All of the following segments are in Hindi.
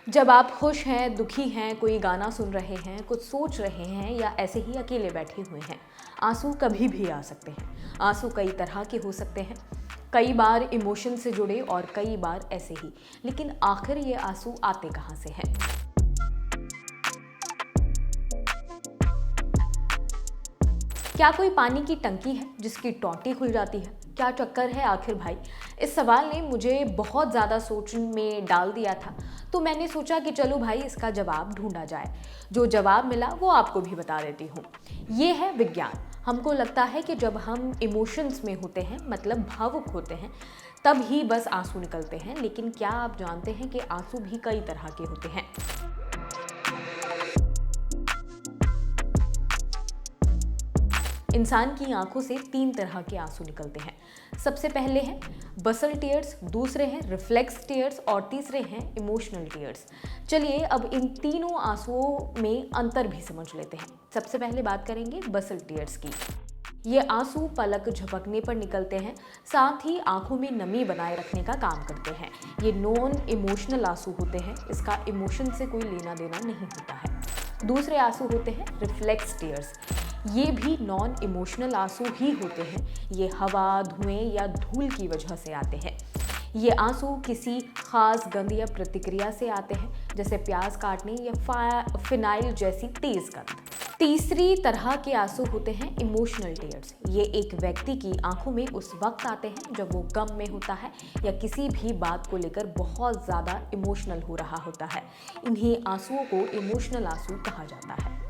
जब आप खुश हैं, दुखी हैं, कोई गाना सुन रहे हैं, कुछ सोच रहे हैं या ऐसे ही अकेले बैठे हुए हैं, आंसू कभी भी आ सकते हैं। आंसू कई तरह के हो सकते हैं, कई बार इमोशन से जुड़े और कई बार ऐसे ही। लेकिन आखिर ये आंसू आते कहाँ से हैं? क्या कोई पानी की टंकी है जिसकी टोंटी खुल जाती है? क्या चक्कर है आखिर भाई? इस सवाल ने मुझे बहुत ज़्यादा सोच में डाल दिया था, तो मैंने सोचा कि चलो भाई इसका जवाब ढूंढा जाए। जो जवाब मिला वो आपको भी बता देती हूँ। ये है विज्ञान। हमको लगता है कि जब हम इमोशंस में होते हैं, मतलब भावुक होते हैं, तब ही बस आंसू निकलते हैं। लेकिन क्या आप जानते हैं कि आंसू भी कई तरह के होते हैं? इंसान की आंखों से 3 तरह के आंसू निकलते हैं। सबसे पहले हैं बसल टीयर्स, दूसरे हैं रिफ्लेक्स टीयर्स और तीसरे हैं इमोशनल टीयर्स। चलिए अब इन तीनों आंसुओं में अंतर भी समझ लेते हैं। सबसे पहले बात करेंगे बसल टीयर्स की। ये आंसू पलक झपकने पर निकलते हैं, साथ ही आंखों में नमी बनाए रखने का काम करते हैं। ये नॉन इमोशनल आंसू होते हैं, इसका इमोशन से कोई लेना देना नहीं होता है। दूसरे आंसू होते हैं रिफ्लेक्स टीयर्स। ये भी नॉन इमोशनल आंसू ही होते हैं। ये हवा, धुएं या धूल की वजह से आते हैं। ये आंसू किसी खास गंध या प्रतिक्रिया से आते हैं, जैसे प्याज काटने या फिनाइल जैसी तेज गंध। तीसरी तरह के आंसू होते हैं इमोशनल टीयर्स। ये एक व्यक्ति की आंखों में उस वक्त आते हैं जब वो गम में होता है या किसी भी बात को लेकर बहुत ज़्यादा इमोशनल हो रहा होता है। इन्हीं आंसुओं को इमोशनल आंसू कहा जाता है।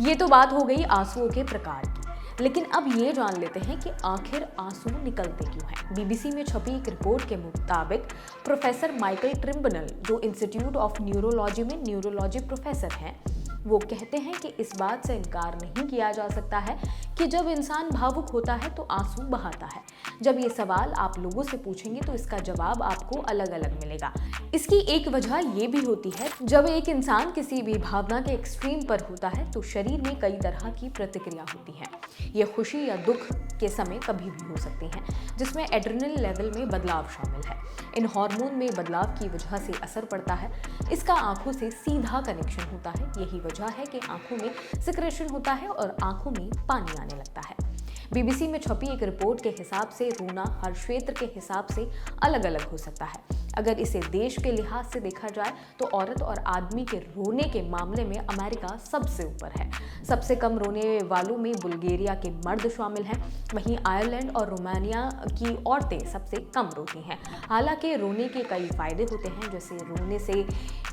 ये तो बात हो गई आंसुओं के प्रकार की, लेकिन अब ये जान लेते हैं कि आखिर आंसू निकलते क्यों हैं। बीबीसी में छपी एक रिपोर्ट के मुताबिक प्रोफेसर माइकल ट्रिम्बनल, जो इंस्टीट्यूट ऑफ न्यूरोलॉजी में न्यूरोलॉजी प्रोफेसर हैं, वो कहते हैं कि इस बात से इनकार नहीं किया जा सकता है कि जब इंसान भावुक होता है तो आंसू बहाता है। जब ये सवाल आप लोगों से पूछेंगे तो इसका जवाब आपको अलग अलग मिलेगा। इसकी एक वजह ये भी होती है, जब एक इंसान किसी भी भावना के एक्सट्रीम पर होता है तो शरीर में कई तरह की प्रतिक्रिया होती है। ये खुशी या दुख के समय कभी भी हो सकती हैं, जिसमें एड्रेनल लेवल में बदलाव शामिल है। इन हार्मोन में बदलाव की वजह से असर पड़ता है। इसका आंखों से सीधा कनेक्शन होता है। यही वजह है कि आंखों में सिक्रेशन होता है और आंखों में पानी आने लगता है। बीबीसी में छपी एक रिपोर्ट के हिसाब से रोना हर क्षेत्र के हिसाब से अलग अलग हो सकता है। अगर इसे देश के लिहाज से देखा जाए तो औरत और आदमी के रोने के मामले में अमेरिका सबसे ऊपर है। सबसे कम रोने वालों में बुल्गारिया के मर्द शामिल हैं। वहीं आयरलैंड और रोमानिया की औरतें सबसे कम रोती हैं। हालांकि रोने के कई फायदे होते हैं, जैसे रोने से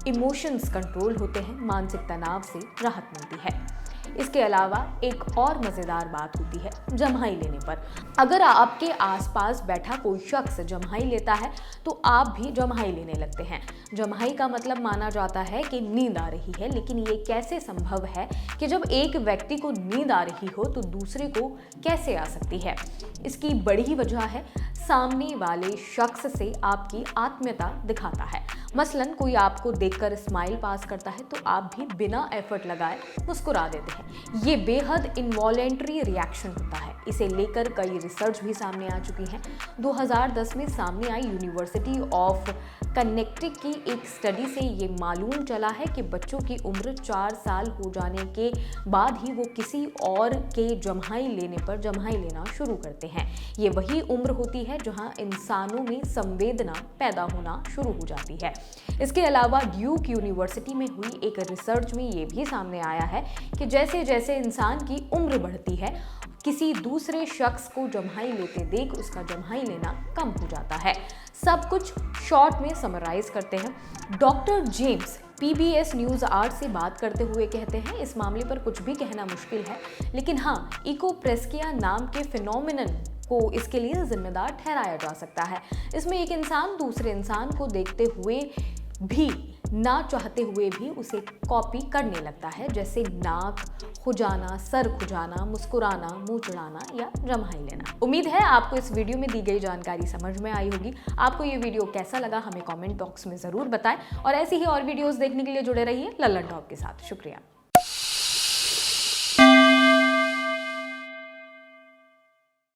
इमोशंस कंट्रोल होते हैं, मानसिक तनाव से राहत मिलती है। इसके अलावा एक और मज़ेदार बात होती है जम्हाई लेने पर। अगर आपके आसपास बैठा कोई शख्स जम्हाई लेता है तो आप भी जम्हाई लेने लगते हैं। जम्हाई का मतलब माना जाता है कि नींद आ रही है, लेकिन ये कैसे संभव है कि जब एक व्यक्ति को नींद आ रही हो तो दूसरे को कैसे आ सकती है? इसकी बड़ी वजह है सामने वाले शख्स से आपकी आत्मीयता दिखाता है। मसलन कोई आपको देखकर स्माइल पास करता है तो आप भी बिना एफर्ट लगाए मुस्कुरा देते हैं। ये बेहद इनवॉलेंट्री रिएक्शन होता है। इसे लेकर कई रिसर्च भी सामने आ चुकी हैं। 2010 में सामने आई यूनिवर्सिटी ऑफ कनेक्टिकट की एक स्टडी से ये मालूम चला है कि बच्चों की उम्र 4 साल हो जाने के बाद ही वो किसी और के जम्हाई लेने पर जम्हाई लेना शुरू करते हैं। ये वही उम्र होती है जहां इंसानों में संवेदना पैदा होना शुरू हो जाती है। इसके अलावा ड्यूक यूनिवर्सिटी में हुई एक रिसर्च में ये भी सामने आया है कि जैसे जैसे इंसान की उम्र बढ़ती है, किसी दूसरे शख्स को जम्हाई लेते देख उसका जम्हाई लेना कम हो जाता है। सब कुछ शॉर्ट में समराइज करते हैं। डॉक्टर जेम्स PBS न्यूज़ 8 से बात करते हुए कहते हैं, इस मामले पर कुछ भी कहना मुश्किल है, लेकिन हाँ, इकोप्रेस्किया नाम के फिनोमिनन को इसके लिए जिम्मेदार ठहराया जा सकता है। इसमें एक इंसान दूसरे इंसान को देखते हुए भी ना चाहते हुए भी उसे कॉपी करने लगता है, जैसे नाक खुजाना, सर खुजाना, मुस्कुराना, मुंह चढ़ाना या जम्हाई लेना। उम्मीद है आपको इस वीडियो में दी गई जानकारी समझ में आई होगी। आपको ये वीडियो कैसा लगा हमें कमेंट बॉक्स में ज़रूर बताएं और ऐसी ही और वीडियोस देखने के लिए जुड़े रहिए लल्लन टॉप के साथ। शुक्रिया।